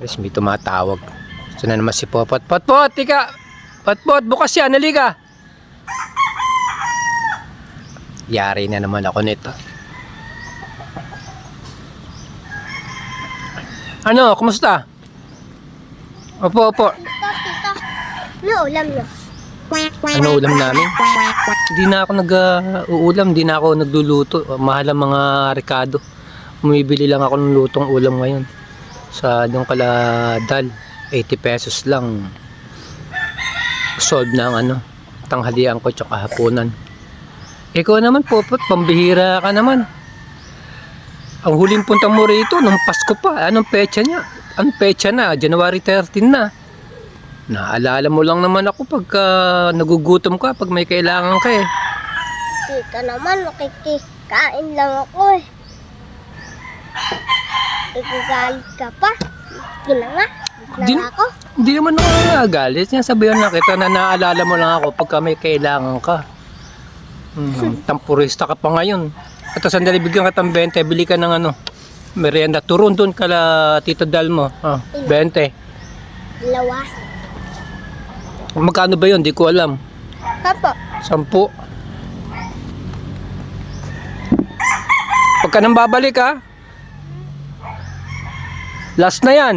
Tapos may tumatawag. Ito na naman si Popot. Potpot, tika! Potpot, bukas yan, halika! Yari na naman ako nito. Ano, kumusta? Opo. Tita, ano ulam nyo? Ano ulam namin? Hindi na ako nag-uulam, hindi na ako nagluluto. Mahal ang mga rekado. Bumibili lang ako ng lutong ulam ngayon. Sa yung kala dal, 80 pesos lang. Solve na ang tanghalian ko tsaka hapunan. Ikaw naman, Popot, pambihira ka naman. Ang huling punta mo rito, nung Pasko pa. Anong petsa niya? Anong petsa na? January 13 na. Naalala mo lang naman ako pagka nagugutom ka, pag may kailangan ka eh. Tita naman, makikikain lang ako eh. Ikagalit ka pa. Ginanga. Di- Ginanga ako. Hindi naman ako nagagalit. Sabihan na kita na naalala mo lang ako pagka may kailangan ka. Tampurista ka pa ngayon. At sandali bigyan ka ng 20, bili ka ng merienda. Turun doon kala Tito Dal mo. 20. Lawas. Magkano ba yun? Di ko alam. Papa. 10. Pagka nang babalik ha. Last na yan.